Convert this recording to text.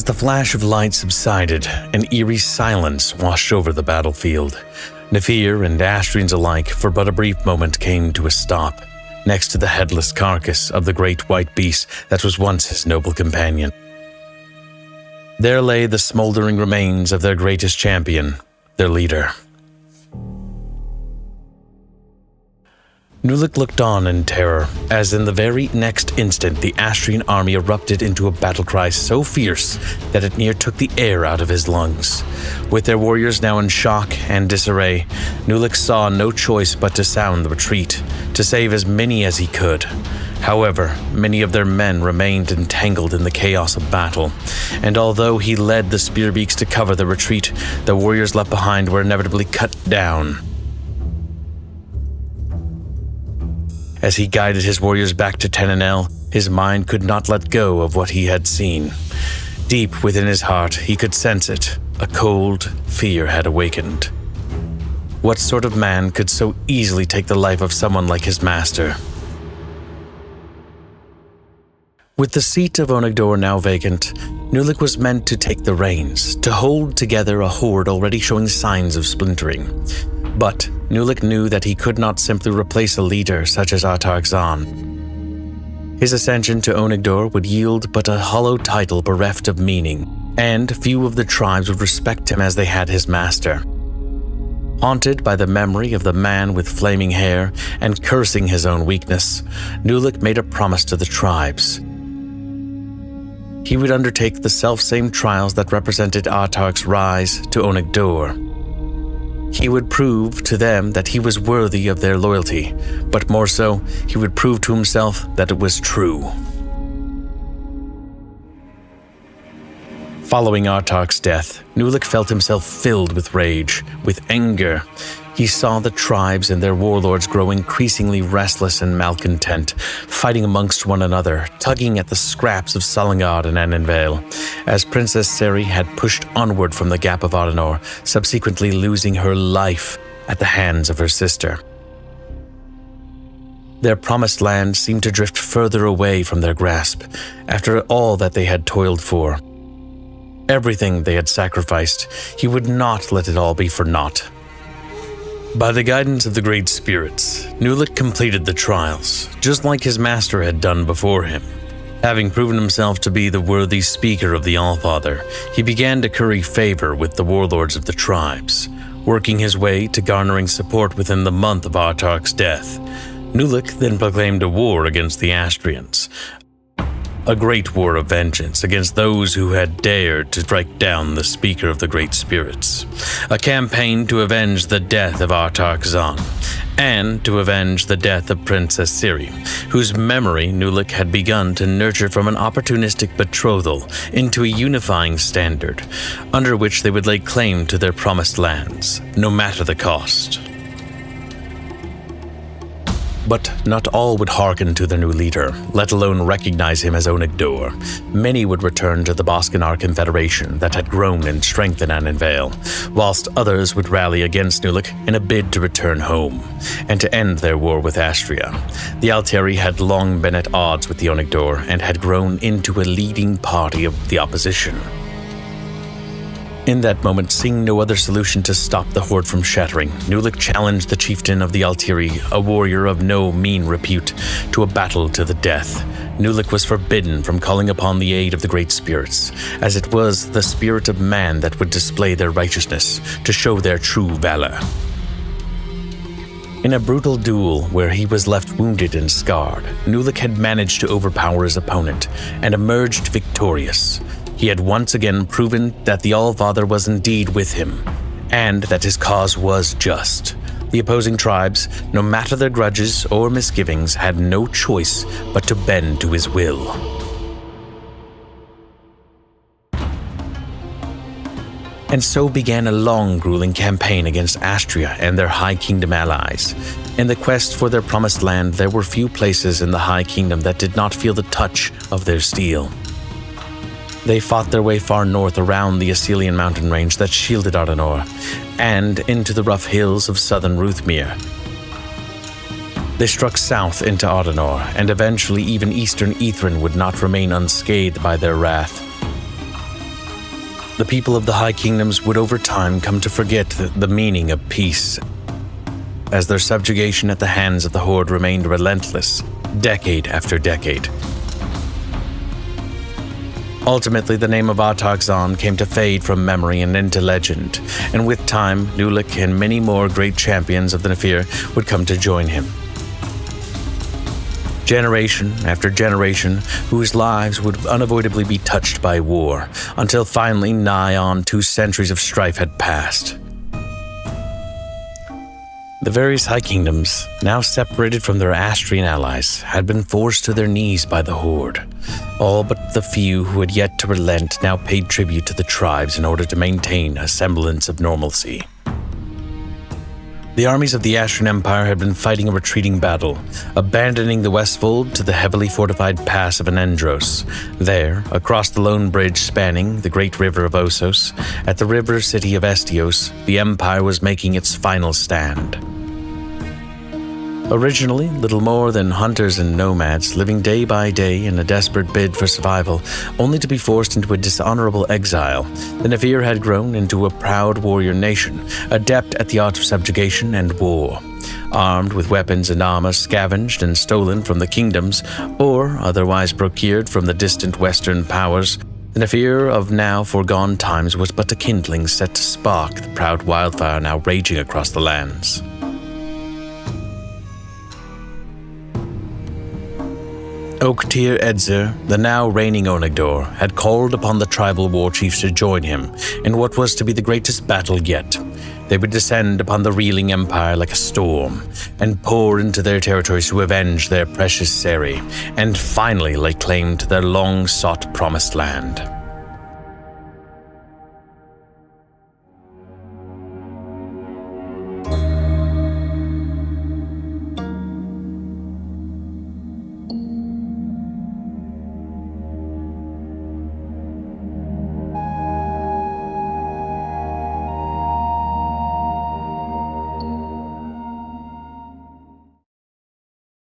the flash of light subsided, an eerie silence washed over the battlefield. Nephir and Astrians alike, for but a brief moment, came to a stop, next to the headless carcass of the great white beast that was once his noble companion. There lay the smoldering remains of their greatest champion, their leader. Nulik looked on in terror, as in the very next instant the Astrian army erupted into a battle cry so fierce that it near took the air out of his lungs. With their warriors now in shock and disarray, Nulik saw no choice but to sound the retreat, to save as many as he could. However, many of their men remained entangled in the chaos of battle, and although he led the spearbeaks to cover the retreat, the warriors left behind were inevitably cut down. As he guided his warriors back to Tenanel, his mind could not let go of what he had seen. Deep within his heart, he could sense it. A cold fear had awakened. What sort of man could so easily take the life of someone like his master? With the seat of Onagdor now vacant, Nulik was meant to take the reins, to hold together a horde already showing signs of splintering. But Nulik knew that he could not simply replace a leader such as Artaxan. His ascension to Onagdor would yield but a hollow title bereft of meaning, and few of the tribes would respect him as they had his master. Haunted by the memory of the man with flaming hair and cursing his own weakness, Nulik made a promise to the tribes. He would undertake the selfsame trials that represented Artax's rise to Onagdor. He would prove to them that he was worthy of their loyalty, but more so, he would prove to himself that it was true. Following Artax's death, Nulik felt himself filled with rage, with anger. He saw the tribes and their warlords grow increasingly restless and malcontent, fighting amongst one another, tugging at the scraps of Solingad and Annenvale, as Princess Seri had pushed onward from the Gap of Adenor, subsequently losing her life at the hands of her sister. Their promised land seemed to drift further away from their grasp, after all that they had toiled for. Everything they had sacrificed, he would not let it all be for naught. By the guidance of the Great Spirits, Nulik completed the trials, just like his master had done before him. Having proven himself to be the worthy speaker of the Allfather, he began to curry favor with the warlords of the tribes, working his way to garnering support within the month of Artax's death. Nulik then proclaimed a war against the Astrians, a great war of vengeance against those who had dared to strike down the speaker of the Great Spirits, a campaign to avenge the death of Artaxan, and to avenge the death of Princess Seri, whose memory Nulik had begun to nurture from an opportunistic betrothal into a unifying standard, under which they would lay claim to their promised lands, no matter the cost. But not all would hearken to their new leader, let alone recognize him as Onagdor. Many would return to the Boscanar Confederation that had grown in strength in Annenvale, whilst others would rally against Nulik in a bid to return home, and to end their war with Astria. The Altieri had long been at odds with the Onagdor, and had grown into a leading party of the opposition. In that moment, seeing no other solution to stop the horde from shattering, Nulik challenged the chieftain of the Altieri, a warrior of no mean repute, to a battle to the death. Nulik was forbidden from calling upon the aid of the Great Spirits, as it was the spirit of man that would display their righteousness, to show their true valor. In a brutal duel where he was left wounded and scarred, Nulik had managed to overpower his opponent and emerged victorious. He had once again proven that the Allfather was indeed with him, and that his cause was just. The opposing tribes, no matter their grudges or misgivings, had no choice but to bend to his will. And so began a long, grueling campaign against Astria and their High Kingdom allies. In the quest for their promised land, there were few places in the High Kingdom that did not feel the touch of their steel. They fought their way far north around the Assylian mountain range that shielded Adenor, and into the rough hills of southern Ruthmere. They struck south into Adenor, and eventually even eastern Ithrin would not remain unscathed by their wrath. the people of the High Kingdoms would over time come to forget the meaning of peace, as their subjugation at the hands of the Horde remained relentless, decade after decade. Ultimately, the name of Artaxon came to fade from memory and into legend, and with time, Lulik and many more great champions of the Nephir would come to join him. Generation after generation, whose lives would unavoidably be touched by war, until finally nigh on 2 centuries of strife had passed. The various High Kingdoms, now separated from their Astrian allies, had been forced to their knees by the Horde. All but the few who had yet to relent now paid tribute to the tribes in order to maintain a semblance of normalcy. The armies of the Astrian Empire had been fighting a retreating battle, abandoning the Westfold to the heavily fortified pass of Anendros. There, across the lone bridge spanning the great river of Osos, at the river city of Estios, the Empire was making its final stand. Originally, little more than hunters and nomads, living day by day in a desperate bid for survival, only to be forced into a dishonorable exile, the Nephir had grown into a proud warrior nation, adept at the art of subjugation and war. Armed with weapons and armor scavenged and stolen from the kingdoms, or otherwise procured from the distant western powers, the Nephir of now foregone times was but a kindling set to spark the proud wildfire now raging across the lands. Oktir Edzer, the now reigning Onagdor, had called upon the tribal war chiefs to join him in what was to be the greatest battle yet. They would descend upon the reeling empire like a storm, and pour into their territories to avenge their precious Seri, and finally lay claim to their long-sought promised land.